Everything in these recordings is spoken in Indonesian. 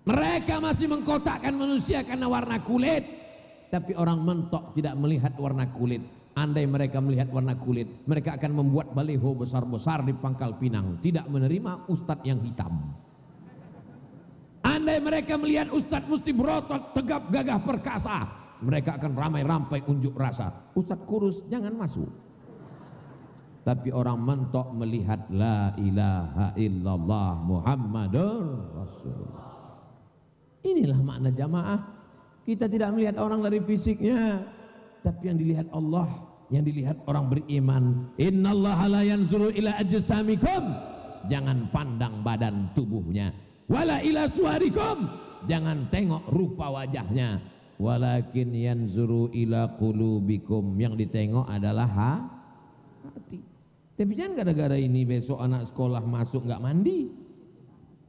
Mereka masih mengkotakkan manusia karena warna kulit, tapi orang mentok tidak melihat warna kulit. Andai mereka melihat warna kulit, mereka akan membuat baliho besar-besar di Pangkal Pinang, tidak menerima ustadz yang hitam. Andai mereka melihat ustadz mesti berotot, tegap, gagah, perkasa, mereka akan ramai-rampai unjuk rasa. Ustadz kurus jangan masuk. Tapi orang mentok melihat la ilaha illallah Muhammadur Rasulullah. Inilah makna jamaah. Kita tidak melihat orang dari fisiknya, tapi yang dilihat Allah, yang dilihat orang beriman. Innallaha la yanzuru ila ajsamikum, jangan pandang badan tubuhnya. Wala ila suwarikum, jangan tengok rupa wajahnya. Walakin yanzuru ila qulubikum, yang ditengok adalah hati. Tapi jangan gara-gara ini besok anak sekolah masuk nggak mandi,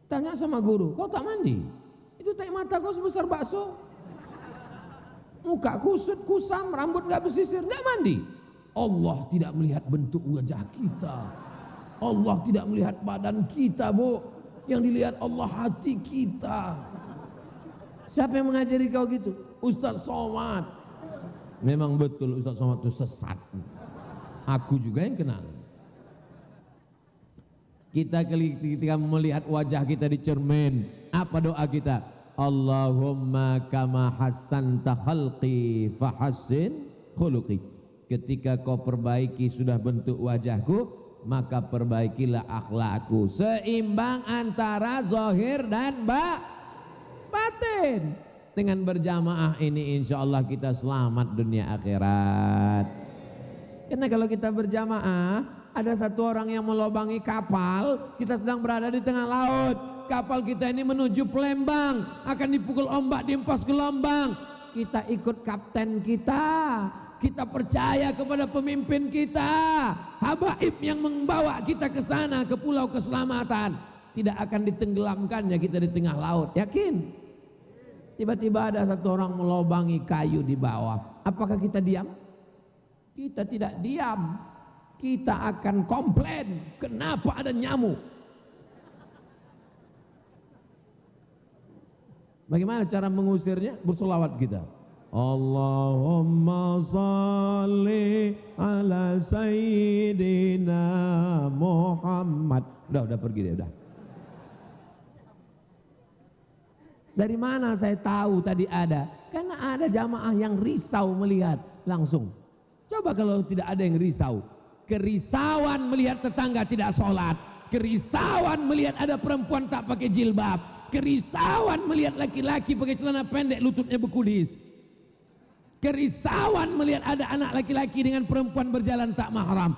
tanya sama guru, kok tak mandi? Itu tak mata kau sebesar bakso, muka kusut kusam, rambut nggak bersisir, nggak mandi. Allah tidak melihat bentuk wajah kita, Allah tidak melihat badan kita, Bu. Yang dilihat Allah hati kita. Siapa yang mengajari kau gitu? Ustaz Somad. Memang betul Ustaz Somad itu sesat. Aku juga yang kenal. Kita ketika melihat wajah kita di cermin, apa doa kita? Allahumma kama hassanta khalqi fahassin khuluqi. Ketika kau perbaiki sudah bentuk wajahku, maka perbaikilah akhlakku. Seimbang antara zahir dan batin. Dengan berjamaah ini insya Allah kita selamat dunia akhirat. Karena kalau kita berjamaah, ada satu orang yang melobangi kapal, kita sedang berada di tengah laut, kapal kita ini menuju Palembang, akan dipukul ombak, diempas gelombang. Kita ikut kapten kita, kita percaya kepada pemimpin kita, habaib yang membawa kita ke sana, ke pulau keselamatan. Tidak akan ditenggelamkannya kita di tengah laut, yakin? Tiba-tiba ada satu orang melobangi kayu di bawah, apakah kita diam? Kita tidak diam. Kita akan komplain, kenapa ada nyamuk? Bagaimana cara mengusirnya? Bersolawat kita. Allahumma salli ala sayyidina Muhammad. Udah pergi deh, udah. Dari mana saya tahu tadi ada? Karena ada jamaah yang risau melihat langsung. Coba kalau tidak ada yang risau. Kerisauan melihat tetangga tidak sholat, kerisauan melihat ada perempuan tak pakai jilbab, kerisauan melihat laki-laki pakai celana pendek lututnya berkulis, kerisauan melihat ada anak laki-laki dengan perempuan berjalan tak mahram.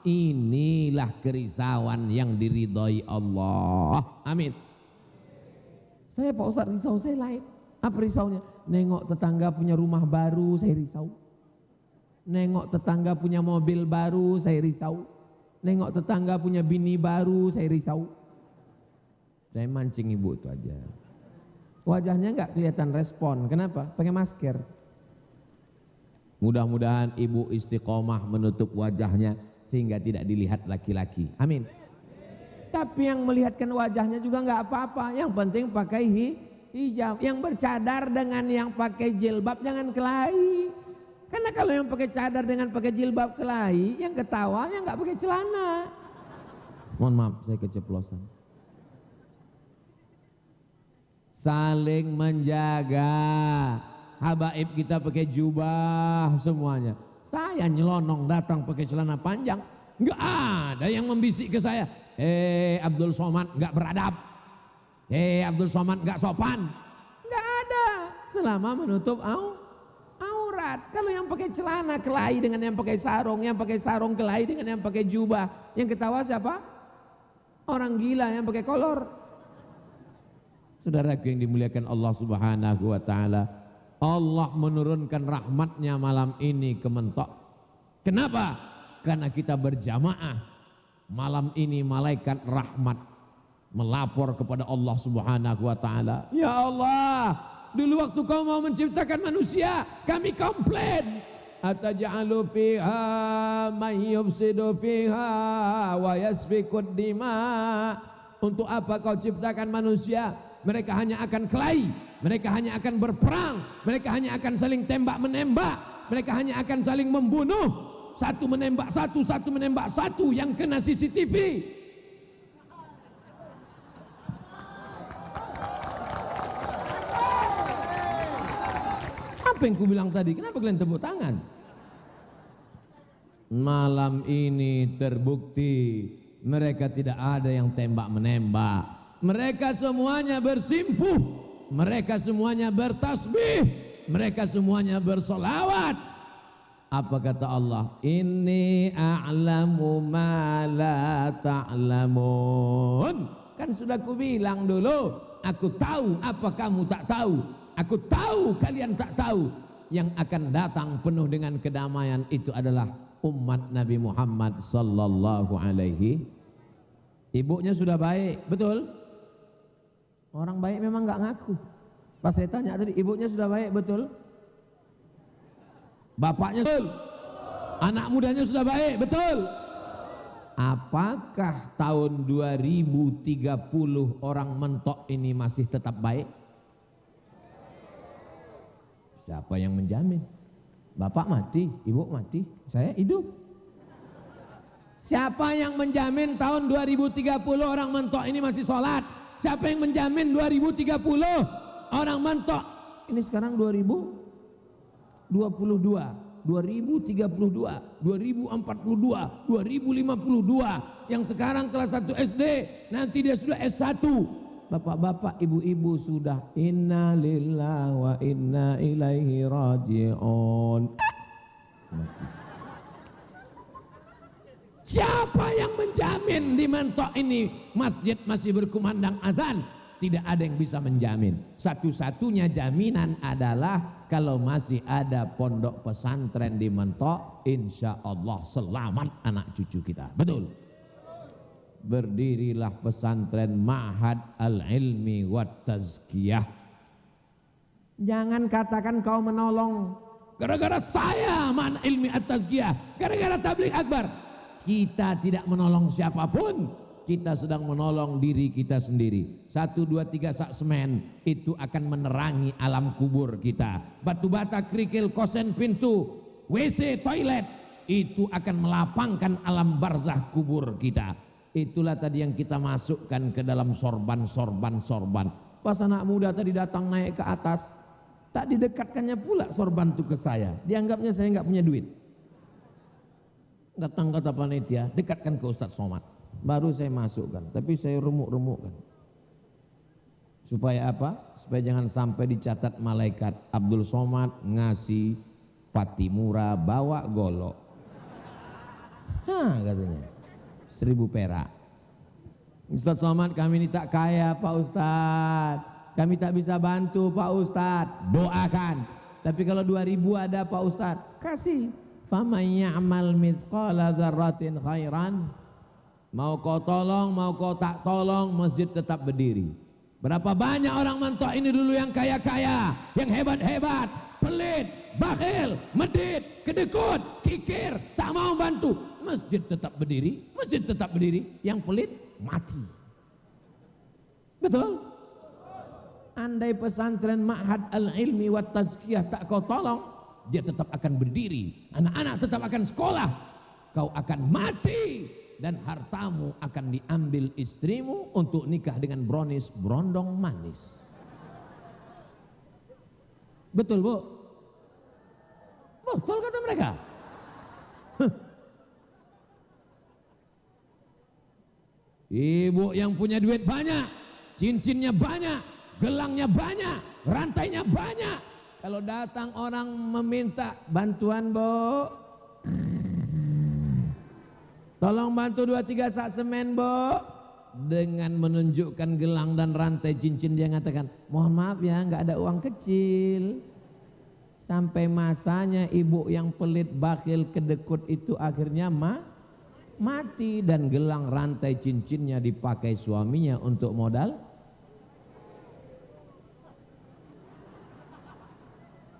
Inilah kerisauan yang diridhoi Allah. Amin. Saya Pak Ustaz risau saya lain. Apa risaunya? Nengok tetangga punya rumah baru, saya risau. Nengok tetangga punya mobil baru, saya risau. Nengok tetangga punya bini baru, saya risau. Saya mancing ibu itu aja. Wajahnya nggak kelihatan respon. Kenapa? Pakai masker. Mudah-mudahan ibu istiqomah menutup wajahnya sehingga tidak dilihat laki-laki. Amin. Tapi yang melihatkan wajahnya juga nggak apa-apa. Yang penting pakai hijab. Yang bercadar dengan yang pakai jilbab jangan kelahi. Karena kalau yang pakai cadar dengan pakai jilbab kelahi, yang ketawa yang nggak pakai celana. Mohon maaf, saya keceplosan. Saling menjaga. Habaib kita pakai jubah semuanya. Saya nyelonong datang pakai celana panjang, nggak ada yang membisik ke saya. Abdul Somad nggak beradab. Abdul Somad nggak sopan. Nggak ada. Selama menutup aurat. Kalau yang pakai celana kelahi dengan yang pakai sarung kelahi dengan yang pakai jubah, yang ketawa siapa? Orang gila yang pakai kolor. Saudaraku yang dimuliakan Allah Subhanahu wa taala, Allah menurunkan rahmatnya malam ini ke Mentok. Kenapa? Karena kita berjamaah. Malam ini malaikat rahmat melapor kepada Allah Subhanahu wa taala. Ya Allah, dulu waktu kau mau menciptakan manusia, kami komplain. Ataj'alu fiha may yufsidu fiha wa yasfikud dima. Untuk apa kau ciptakan manusia? mereka hanya akan kelahi, mereka hanya akan berperang, mereka hanya akan saling tembak menembak, mereka hanya akan saling membunuh, satu menembak satu, satu menembak satu yang kena CCTV. Apa yang ku bilang tadi? Kenapa kalian tepuk tangan? Malam ini terbukti mereka tidak ada yang tembak menembak. Mereka semuanya bersimpuh, mereka semuanya bertasbih, mereka semuanya bersolawat. Apa kata Allah? Inni a'lamu ma la ta'lamun. Kan sudah ku bilang dulu, aku tahu apa kamu tak tahu. Aku tahu kalian tak tahu. Yang akan datang penuh dengan kedamaian itu adalah umat Nabi Muhammad sallallahu alaihi. Ibunya sudah baik, betul? Orang baik memang enggak ngaku. Pas saya tanya tadi, ibunya sudah baik, betul? Bapaknya betul? Anak mudanya sudah baik, betul? Apakah tahun 2030 orang mentok ini masih tetap baik? Siapa yang menjamin? Bapak mati, ibu mati, saya hidup. Siapa yang menjamin tahun 2030 orang mentok ini masih sholat? Siapa yang menjamin 2030 orang mentok? Ini sekarang 2022, 2032, 2042, 2052, yang sekarang kelas 1 SD, nanti dia sudah S1. Bapak-bapak, ibu-ibu sudah inna lillahi wa inna ilaihi raji'un. Siapa yang menjamin di mentok ini masjid masih berkumandang azan? Tidak ada yang bisa menjamin. Satu-satunya jaminan adalah kalau masih ada pondok pesantren di mentok, insya Allah selamat anak cucu kita. Betul? Berdirilah pesantren Ma'had Al-Ilmi Wat Tazkiyah. Jangan katakan kau menolong gara-gara saya Man Ilmi At-Tazkiyah, gara-gara tabligh akbar. Kita tidak menolong siapapun, kita sedang menolong diri kita sendiri. 1, 2, 3 sak semen itu akan menerangi alam kubur kita. Batu bata, kerikil, kosen, pintu, WC, toilet, itu akan melapangkan alam barzah kubur kita. Itulah tadi yang kita masukkan ke dalam sorban. Pas anak muda tadi datang naik ke atas, tak didekatkannya pula sorban itu ke saya. Dianggapnya saya nggak punya duit. Datang kata panitia, dekatkan ke Ustadz Somad. Baru saya masukkan, tapi saya remuk-remukkan. Supaya apa? Supaya jangan sampai dicatat malaikat Abdul Somad ngasih Patimura bawa golok. Katanya. 1000 perak. Ustadz Somad, kami ini tak kaya Pak Ustadz, kami tak bisa bantu Pak Ustadz. Doakan. Tapi kalau 2000 ada Pak Ustadz, kasih. Faman ya'mal mithqala dzarratin khairan. Mau kau tolong, mau kau tak tolong, masjid tetap berdiri. Berapa banyak orang mentok ini dulu yang kaya-kaya, yang hebat-hebat, pelit, bakhil, medit, kedekut, kikir, tak mau bantu. Masjid tetap berdiri, masjid tetap berdiri. Yang pelit mati. Betul? Andai pesantren Ma'had Al-Ilmi Wat Tazkiyah tak kau tolong, dia tetap akan berdiri. Anak-anak tetap akan sekolah. Kau akan mati dan hartamu akan diambil istrimu untuk nikah dengan bronis brondong manis. Betul, Bu? Betul kata mereka. Ibu yang punya duit banyak, cincinnya banyak, gelangnya banyak, rantainya banyak. Kalau datang orang meminta bantuan, Bu, tolong bantu 2-3 sak semen, Bu. Dengan menunjukkan gelang dan rantai cincin, dia mengatakan, mohon maaf ya, nggak ada uang kecil. Sampai masanya ibu yang pelit, bakhil, kedekut itu akhirnya mati, dan gelang rantai cincinnya dipakai suaminya untuk modal.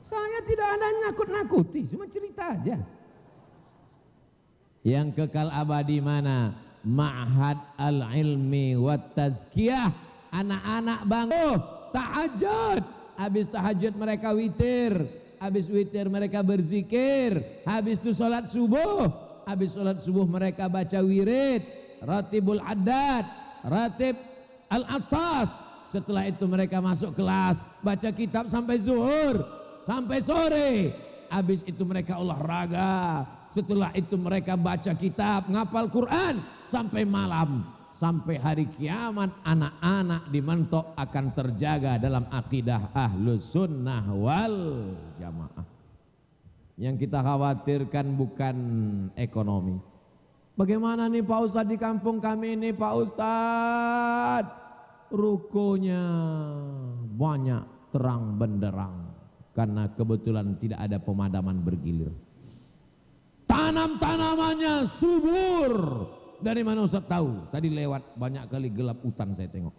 Saya tidak ada nakut-nakuti, cuma cerita aja. Yang kekal abadi mana? Ma'had Al-Ilmi Wat Tazkiyah. Anak-anak bangun tahajud. Habis tahajud mereka witir. Habis witir mereka berzikir. Habis itu sholat subuh. Habis sholat subuh mereka baca wirid, ratibul addad, ratib al-atas. Setelah itu mereka masuk kelas, baca kitab sampai zuhur, sampai sore. Habis itu mereka olahraga. Setelah itu mereka baca kitab, ngapal Quran sampai malam. Sampai hari kiamat anak-anak di Mentok akan terjaga dalam akidah Ahlus Sunnah wal Jamaah. Yang kita khawatirkan bukan ekonomi. Bagaimana nih Pak Ustadz di kampung kami ini Pak Ustadz? Rukonya banyak terang benderang karena kebetulan tidak ada pemadaman bergilir. Tanam-tanamannya subur. Dari mana Ustaz tahu? Tadi lewat banyak kali gelap hutan saya tengok.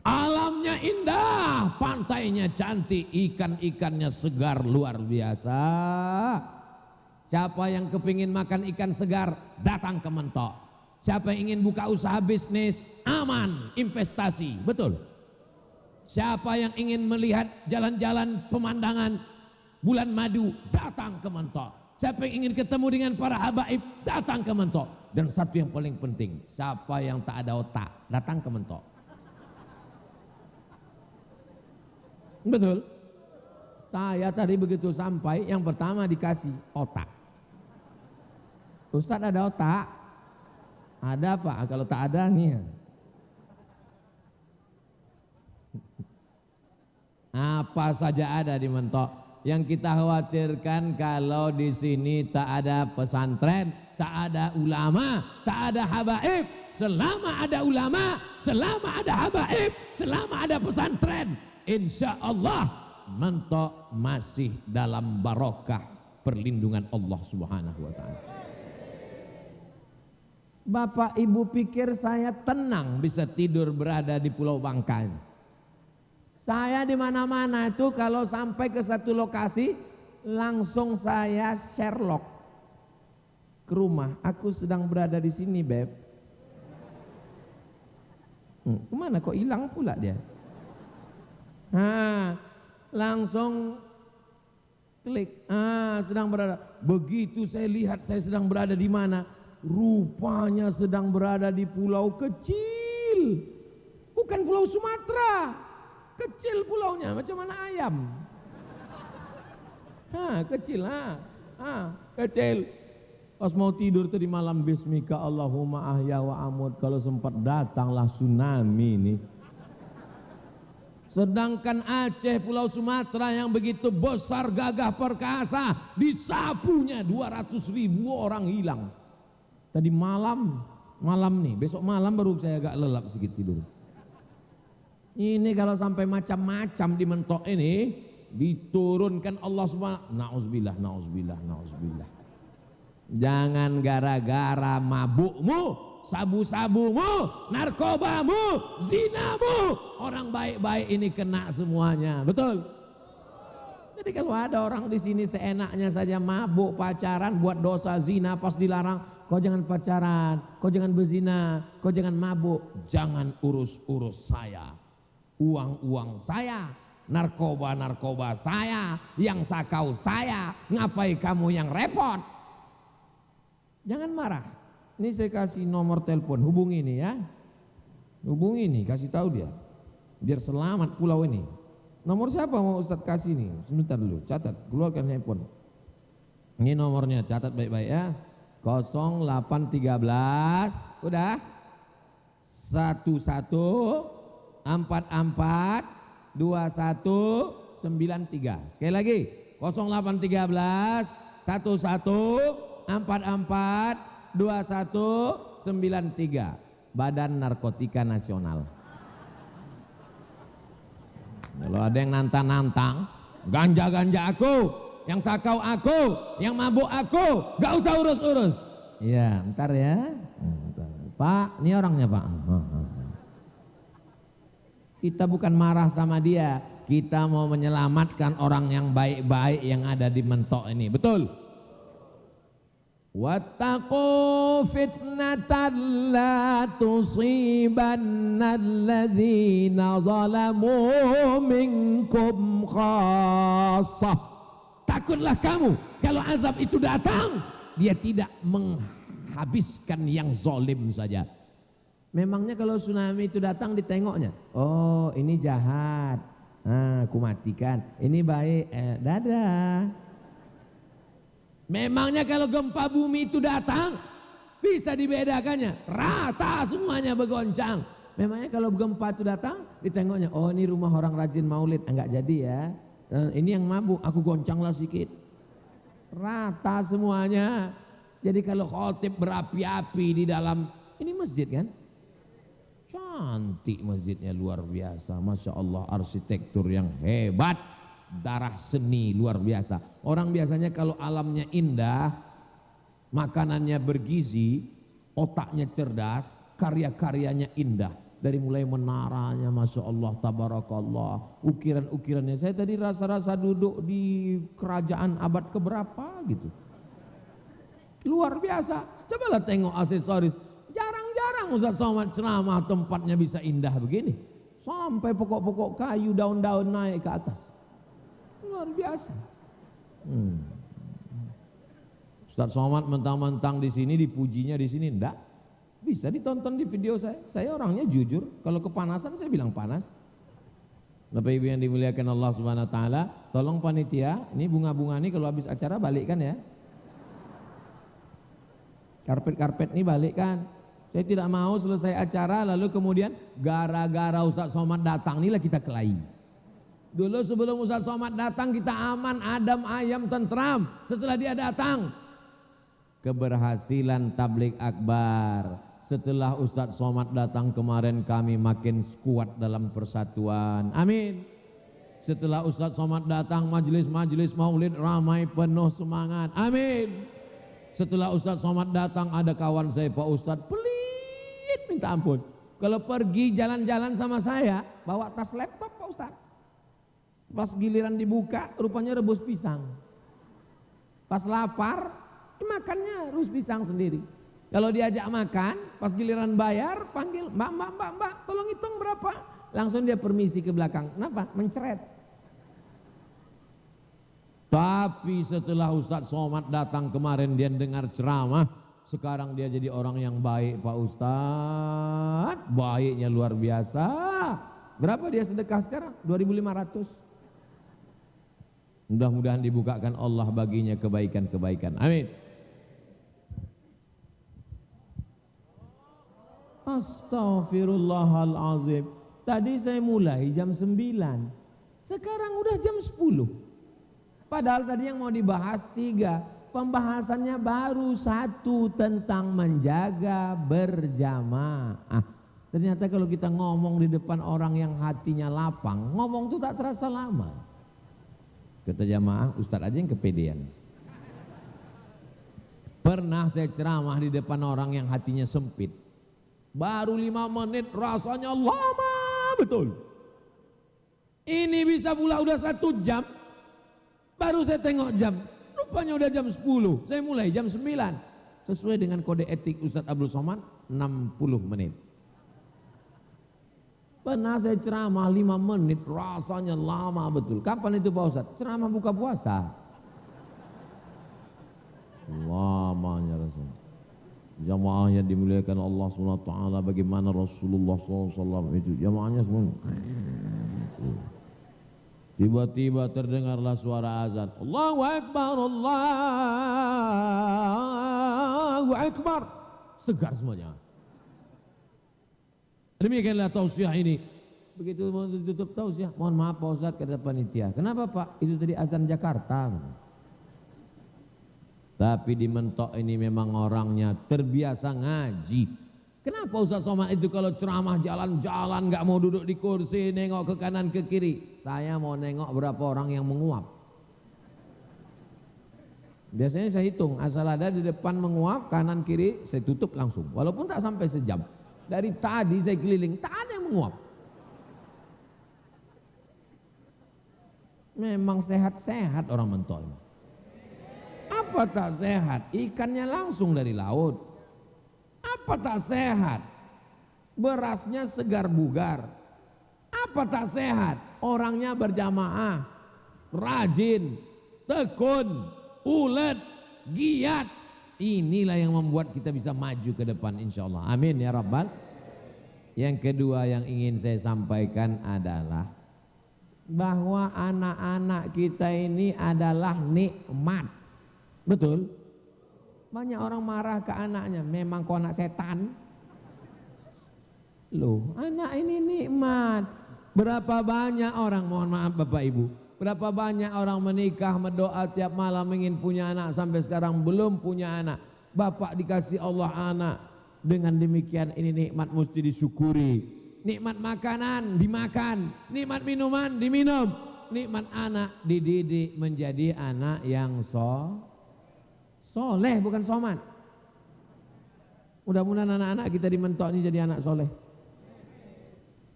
Alamnya indah, pantainya cantik, ikan-ikannya segar luar biasa. Siapa yang kepingin makan ikan segar, datang ke Mentok. Siapa yang ingin buka usaha bisnis, aman, investasi, betul. Siapa yang ingin melihat jalan-jalan pemandangan bulan madu, datang ke Mentok. Siapa yang ingin ketemu dengan para habaib, datang ke Mentok. Dan satu yang paling penting, siapa yang tak ada otak, datang ke Mentok. Betul. Saya tadi begitu sampai, yang pertama dikasih otak. Ustadz ada otak? Ada Pak, kalau tak ada nih. Apa saja ada di Mentok. Yang kita khawatirkan kalau di sini tak ada pesantren, tak ada ulama, tak ada habaib. Selama ada ulama, selama ada habaib, selama ada pesantren, insya Allah Mentok masih dalam barokah perlindungan Allah Subhanahu wa Ta'ala. Bapak Ibu pikir saya tenang bisa tidur berada di Pulau Bangka ini? Saya di mana-mana itu kalau sampai ke satu lokasi langsung saya Sherlock ke rumah. Aku sedang berada di sini, Beb. Kemana kok hilang pula dia? Langsung klik. Sedang berada. Begitu saya lihat saya sedang berada di mana, rupanya sedang berada di pulau kecil. Bukan Pulau Sumatera. Kecil pulaunya, macam mana ayam. Kecil, kecil. Pas mau tidur tadi malam, bismika Allahumma ahya wa amut. Kalau sempat datanglah tsunami ini. Sedangkan Aceh, Pulau Sumatera yang begitu besar, gagah perkasa, disapunya 200.000 orang hilang. Tadi malam nih, besok malam baru saya agak lelap sedikit tidur. Ini kalau sampai macam-macam di Mentok ini diturunkan Allah Subhanahu. Nauzubillah, nauzubillah, nauzubillah. Jangan gara-gara mabukmu, sabu-sabumu, narkobamu, zinamu, orang baik-baik ini kena semuanya. Betul? Jadi kalau ada orang di sini seenaknya saja mabuk, pacaran, buat dosa zina, pas dilarang, kau jangan pacaran, kau jangan berzina, kau jangan mabuk, jangan urus-urus saya. Uang-uang saya, narkoba-narkoba saya, yang sakau saya, ngapain kamu yang repot? Jangan marah. Ini saya kasih nomor telepon, hubungi ini ya. Hubungi ini, kasih tahu dia. Biar selamat pulau ini. Nomor siapa mau Ustadz kasih nih? Sebentar dulu, catat, keluarkan handphone. Ini nomornya, catat baik-baik ya. 0813, udah? 11442193. Sekali lagi 0813 11442193. Badan Narkotika Nasional. Kalau ada yang nantang-nantang, ganja-ganja aku, yang sakau aku, yang mabuk aku, gak usah urus-urus. Iya, ntar ya. Pak, ini orangnya Pak. Kita bukan marah sama dia, kita mau menyelamatkan orang yang baik-baik yang ada di Mentok ini, betul? Wattaqu fitnatan la tusibanna alladzina zalamu minkum khassah. Takutlah kamu kalau azab itu datang, dia tidak menghabiskan yang zalim saja. Memangnya kalau tsunami itu datang ditengoknya, oh ini jahat, nah aku matikan, ini baik, dadah. Memangnya kalau gempa bumi itu datang bisa dibedakannya, rata semuanya bergoncang. Memangnya kalau gempa itu datang ditengoknya, oh ini rumah orang rajin maulid, enggak jadi ya, ini yang mabuk, aku goncanglah sedikit, rata semuanya. Jadi kalau khotib berapi-api di dalam, ini masjid kan, cantik masjidnya luar biasa, Masya Allah, arsitektur yang hebat, darah seni luar biasa. Orang biasanya kalau alamnya indah, makanannya bergizi, otaknya cerdas, karya-karyanya indah. Dari mulai menaranya, Masya Allah, tabarakallah, ukiran-ukirannya. Saya tadi rasa-rasa duduk di kerajaan abad keberapa gitu. Luar biasa. Cobalah tengok aksesoris. Jarang-jarang Ustaz Somad ceramah tempatnya bisa indah begini. Sampai pokok-pokok kayu, daun-daun naik ke atas. Luar biasa. Ustaz Somad mentang-mentang di sini, dipujinya di sini, enggak. Bisa ditonton di video saya. Saya orangnya jujur. Kalau kepanasan saya bilang panas. Bapak Ibu yang dimuliakan Allah Subhanahu Wa Taala, tolong panitia, ini bunga-bunga ini kalau habis acara balikkan ya. Karpet-karpet ini balikkan. Saya tidak mau selesai acara lalu kemudian gara-gara Ustaz Somad datang inilah kita kelahi. Dulu sebelum Ustaz Somad datang kita aman, adem, ayam, tentram. Setelah dia datang, keberhasilan tabligh akbar. Setelah Ustaz Somad datang kemarin kami makin kuat dalam persatuan. Amin. Setelah Ustaz Somad datang majelis-majelis maulid ramai penuh semangat. Amin. Setelah Ustaz Somad datang ada kawan saya Pak Ustaz pelit minta ampun. Kalau pergi jalan-jalan sama saya bawa tas laptop Pak Ustaz. Pas giliran dibuka rupanya rebus pisang. Pas lapar makannya rebus pisang sendiri. Kalau diajak makan pas giliran bayar panggil mbak tolong hitung berapa. Langsung dia permisi ke belakang. Kenapa? Mencret. Tapi setelah Ustaz Somad datang kemarin dia dengar ceramah, sekarang dia jadi orang yang baik Pak Ustaz, baiknya luar biasa. Berapa dia sedekah sekarang? 2.500. Mudah-mudahan dibukakan Allah baginya kebaikan-kebaikan. Amin. Astaghfirullahalazim. Tadi saya mulai jam 9. Sekarang udah jam 10. Padahal tadi yang mau dibahas 3, pembahasannya baru 1 tentang menjaga berjamaah. Ternyata kalau kita ngomong di depan orang yang hatinya lapang, ngomong itu tak terasa lama. Kata jamaah, Ustadz aja yang kepedean. Pernah saya ceramah di depan orang yang hatinya sempit. Baru 5 menit rasanya lama betul. Ini bisa pula udah 1 jam. Baru saya tengok jam, rupanya udah jam 10. Saya mulai jam 9. Sesuai dengan kode etik Ustadz Abdul Somad, 60 menit. Pernah saya ceramah 5 menit, rasanya lama betul. Kapan itu Pak Ustadz? Ceramah buka puasa. Lamanya rasanya. Jamaah yang dimuliakan Allah SWT, bagaimana Rasulullah SAW itu. Jamaahnya semua. Tiba-tiba terdengarlah suara azan. Allahu Akbar, Allahu Akbar. Segar semuanya. Demikianlah tausiah ini. Begitu mau tutup tausiah, mohon maaf Pak Ustaz kata panitia. Kenapa Pak? Itu tadi azan Jakarta. Tapi di Mentok ini memang orangnya terbiasa ngaji. Kenapa Ustaz Somad itu kalau ceramah jalan-jalan gak mau duduk di kursi, nengok ke kanan ke kiri? Saya mau nengok berapa orang yang menguap. Biasanya saya hitung, asal ada di depan menguap, kanan kiri saya tutup langsung. Walaupun tak sampai sejam. Dari tadi saya keliling, tak ada yang menguap. Memang sehat-sehat orang Mentok ini. Apa Apa tak sehat? Ikannya langsung dari laut. Apa tak sehat? Berasnya segar bugar. Apa tak sehat? Orangnya berjamaah, rajin, tekun, ulet, giat. Inilah yang membuat kita bisa maju ke depan insyaallah. Amin ya rabbal. Yang kedua yang ingin saya sampaikan adalah bahwa anak-anak kita ini adalah nikmat. Betul? Banyak orang marah ke anaknya, memang kau anak setan. Loh, anak ini nikmat. Berapa banyak orang, mohon maaf Bapak Ibu, berapa banyak orang menikah, berdoa tiap malam ingin punya anak, sampai sekarang belum punya anak. Bapak dikasih Allah anak, dengan demikian ini nikmat mesti disyukuri. Nikmat makanan dimakan, nikmat minuman diminum, nikmat anak dididik menjadi anak yang soleh, bukan somat. Mudah-mudahan anak-anak kita di Mentok ini jadi anak soleh.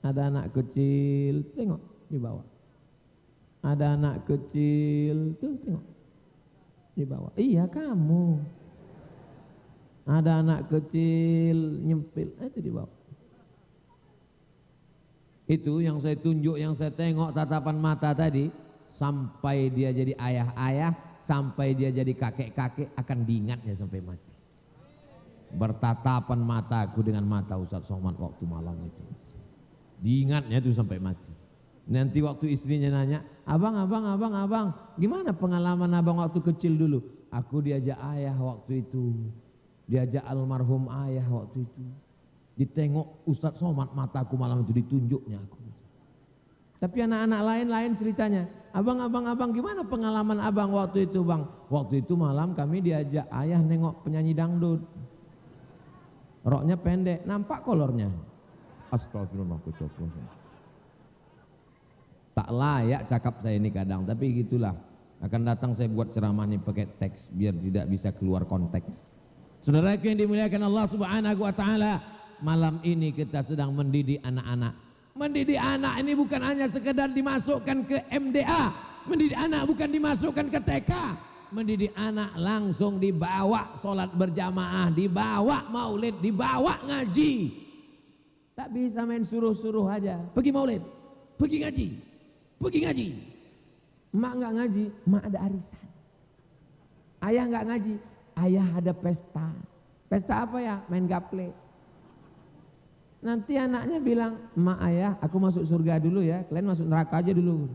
Ada anak kecil, tengok di bawah. Ada anak kecil, tuh tengok di bawah. Iya kamu. Ada anak kecil nyempil, itu di bawah. Itu yang saya tunjuk, yang saya tengok tatapan mata tadi, sampai dia jadi ayah-ayah, sampai dia jadi kakek-kakek, akan diingatnya sampai mati. Bertatapan mataku dengan mata Ustadz Somad waktu malam itu. Diingatnya itu sampai mati. Nanti waktu istrinya nanya, abang, gimana pengalaman abang waktu kecil dulu? Aku diajak ayah waktu itu, diajak almarhum ayah waktu itu. Ditengok Ustadz Somad, mataku malam itu ditunjuknya aku. Tapi anak-anak lain ceritanya, abang, gimana pengalaman abang waktu itu bang? Waktu itu malam kami diajak ayah nengok penyanyi dangdut. Roknya pendek, nampak kolornya. Astagfirullah, tak layak cakap saya ini kadang, tapi gitulah. Akan datang saya buat ceramah ini pakai teks biar tidak bisa keluar konteks. Saudaraku yang dimuliakan Allah Subhanahu wa taala, malam ini kita sedang mendidik anak-anak. Mendidik anak ini bukan hanya sekedar dimasukkan ke MDA, mendidik anak bukan dimasukkan ke TK. Mendidik anak langsung dibawa sholat berjamaah, dibawa maulid, dibawa ngaji. Tak bisa main suruh-suruh aja, pergi maulid, pergi ngaji. Mak nggak ngaji, mak ada arisan. Ayah nggak ngaji, ayah ada pesta. Pesta apa ya? Main gaple. Nanti anaknya bilang, mak ayah aku masuk surga dulu ya, kalian masuk neraka aja dulu.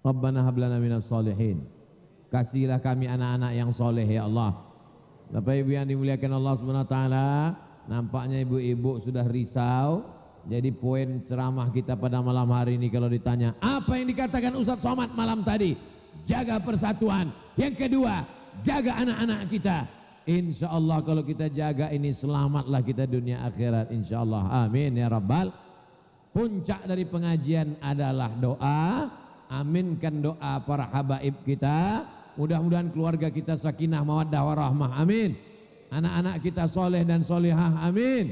Rabbana hablana minas solihin. Kasihlah kami anak-anak yang soleh ya Allah. Bapak Ibu yang dimuliakan Allah Subhanahu wa taala, nampaknya ibu-ibu sudah risau. Jadi poin ceramah kita pada malam hari ini kalau ditanya, apa yang dikatakan Ustadz Somad malam tadi? Jaga persatuan. Yang kedua, jaga anak-anak kita. Insya Allah kalau kita jaga ini, selamatlah kita dunia akhirat insya Allah. Amin ya rabbal. Puncak dari pengajian adalah doa. Aminkan doa para habaib kita. Mudah-mudahan keluarga kita sakinah mawaddah warahmah. Amin. Anak-anak kita soleh dan solehah. Amin.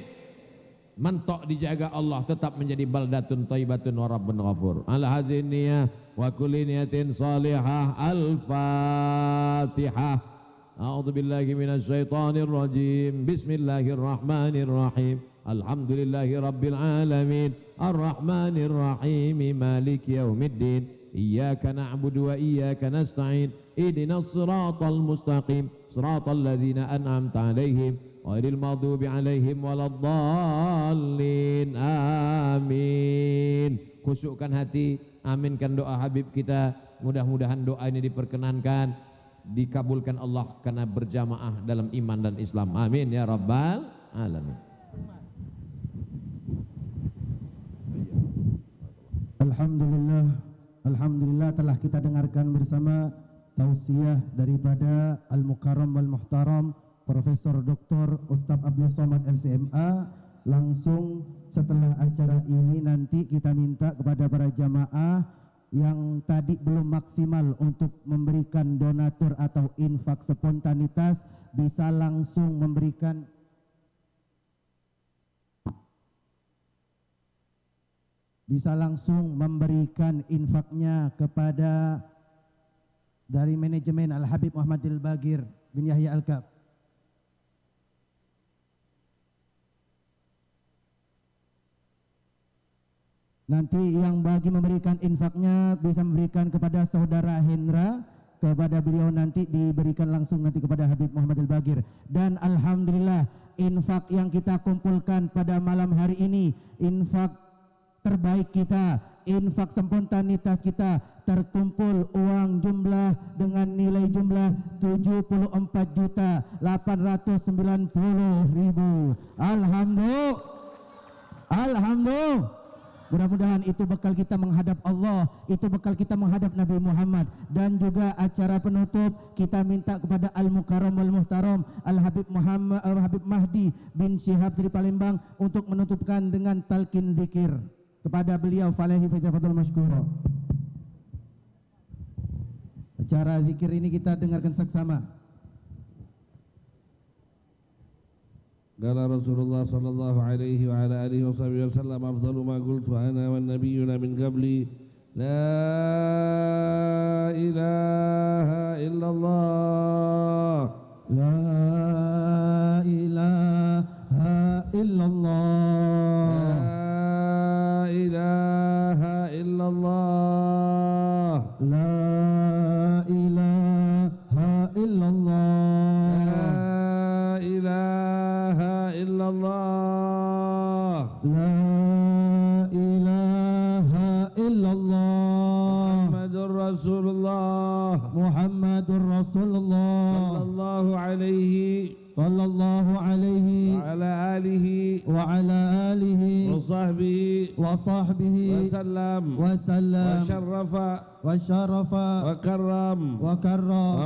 Mentok dijaga Allah, tetap menjadi baldatun thayyibatun wa rabbun ghafur. Ala hadzin niyah wa kulli niyatin salihah. Al-Fatihah. A'udzu billahi minasy syaithanir rajim. Bismillahirrahmanirrahim. Alhamdulillahi rabbil alamin. Arrahmanir rahim. Maliki yaumiddin. Iyyaka na'budu wa iyyaka nasta'in. Ihdinas siratal mustaqim. Siratal ladzina an'amta 'alaihim ghairil maghdubi 'alaihim waladdallin. Amin. Khusyukkan hati, aminkan doa Habib kita. Mudah-mudahan doa ini diperkenankan, dikabulkan Allah karena berjamaah dalam iman dan Islam. Amin ya rabbal alamin. Alhamdulillah telah kita dengarkan bersama tausiah daripada Al-Mukarram wal Muhtaram Profesor Dr. Ustadz Abdul Somad LCMA. Langsung setelah acara ini nanti kita minta kepada para jamaah yang tadi belum maksimal untuk memberikan donatur atau infak spontanitas bisa langsung memberikan infaknya kepada dari manajemen Al-Habib Muhammadil Bagir bin Yahya Al-Kaf. Nanti yang bagi memberikan infaknya bisa memberikan kepada saudara Hendra, kepada beliau nanti diberikan langsung nanti kepada Habib Muhammadil Bagir. Dan alhamdulillah infak yang kita kumpulkan pada malam hari ini, infak terbaik kita, infak spontanitas kita, terkumpul uang jumlah dengan nilai jumlah 74.890.000. Alhamdulillah. Alhamdulillah. Mudah-mudahan itu bekal kita menghadap Allah, itu bekal kita menghadap Nabi Muhammad. Dan juga acara penutup kita minta kepada Al-Mukarram wal Muhtaram Al-Habib Muhammad Habib Mahdi bin Syihab dari Palembang untuk menutupkan dengan talqin zikir. Kepada beliau falahi fadhil masykura. Acara zikir ini kita dengarkan saksama. Qala Rasulullah sallallahu alaihi wa ala alihi wa sahbihi wasallam afdalu ma qultu ana wan nabiyyuna min qabli la ilaha illallah La ilaha illallah la ilaha illallah La ilaha illallah La ilaha illallah Muhammadur Rasulullah sallallahu alaihi sallallahu alaihi wa ala alihi wa ala alihi wa sahbihi wa sahbihi wa sallam wa syarrafa wa sharafa wa karram wa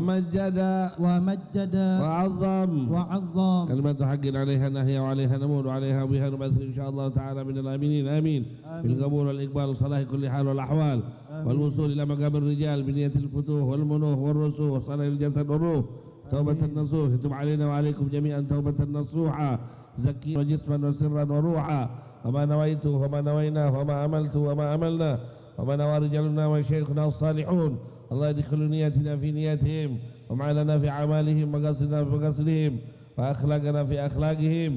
majjada wa majjada wa azzam wa azzam kalimatu haqqin 'alaiha nahya wa 'alaiha namut wa 'alaiha biha nub'ats insyaallah ta'ala minal aminin amin bil qabul wal iqbal salahi kulli hal wal ahwal wal wusul ila maqamir rijal bi niyatil futuh wal munuh wal rusuh wa salahil jasad wal ruh taubatan nasuh tub 'alaina wa 'alaikum jami'an taubatan nasuha zakki wa jisman wa sirran wa ruha wa ma nawaitu wa ma nawaina wa ma amaltu wa ma amalna wa ma nawa rijaluna wa shaykhuna as-salihun Allah yadkhulu niyatina fi niyatihim wa ma'alana fi amalihim wa qasdina fi qasdihim wa akhlaqana fi akhlaqihim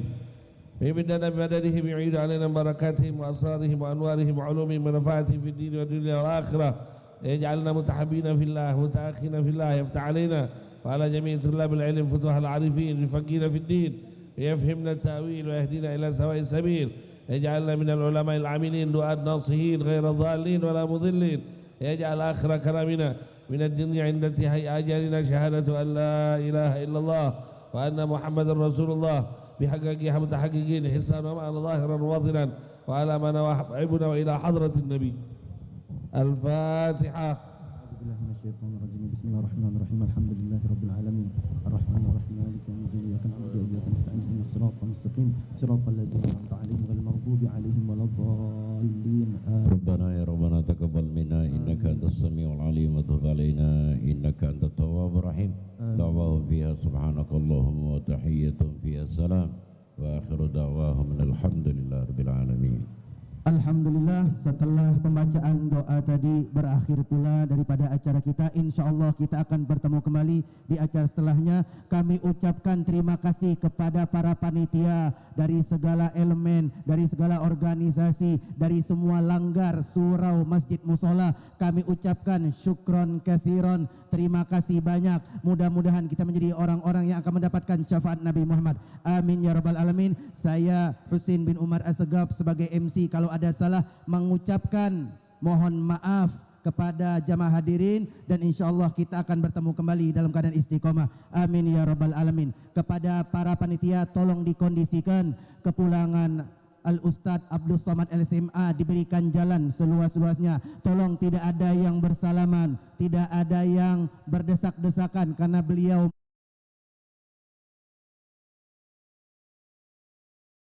ويمدنا بمددهم يعيد علينا بركاتهم وأسرارهم وأنوارهم وعلومهم ونفعاتهم في الدين والدنيا والآخرة يجعلنا متحبين في الله متأخين في الله يفتح علينا وعلى جميع طلاب العلم فتوح العارفين يفقهنا في الدين ويفهمنا التأويل ويهدينا إلى سواء السبيل يجعلنا من العلماء العاملين دعاة ناصحين غير ضالين ولا مضلين يجعل آخر كلامنا من الدنيا عند انتهاء أجلنا شهادة أن لا إله إلا الله وأن محمد رسول الله بحقيقة متحققين حسنا ومعنى ظاهرا وواضحا وعلى ما نوحبنا وإلى حضرة النبي الفاتحة. بسم الله الرحمن الرحيم الحمد لله رب العالمين الرحمن الرحيم مالك يوم الدين إياك نعبد وإياك نستعين اهدنا الصراط المستقيم صراط الذين أنعمت عليهم غير المغضوب عليهم ولا الضالين ربنا يا ربنا تقبل منا إنك أنت السميع العليم وتب علينا إنك أنت التواب الرحيم دعواهم فيها سبحانك اللهم وتحيتهم فيها السلام وآخر دعواهم الحمد لله رب العالمين. Alhamdulillah, setelah pembacaan doa tadi berakhir pula daripada acara kita. Insya Allah kita akan bertemu kembali di acara setelahnya. Kami ucapkan terima kasih kepada para panitia dari segala elemen, dari segala organisasi, dari semua langgar, surau, masjid, musola. Kami ucapkan syukron kathiron, terima kasih banyak. Mudah-mudahan kita menjadi orang-orang yang akan mendapatkan syafaat Nabi Muhammad. Amin ya rabbal alamin. Saya Husin bin Umar Assegaf sebagai MC. Kalau ada salah mengucapkan mohon maaf kepada jamaah hadirin, dan insyaallah kita akan bertemu kembali dalam keadaan istiqomah. Amin ya rabbal alamin. Kepada para panitia tolong dikondisikan kepulangan Al-Ustadz Abdul Somad LSMA diberikan jalan seluas-luasnya. Tolong tidak ada yang bersalaman, tidak ada yang berdesak-desakan karena beliau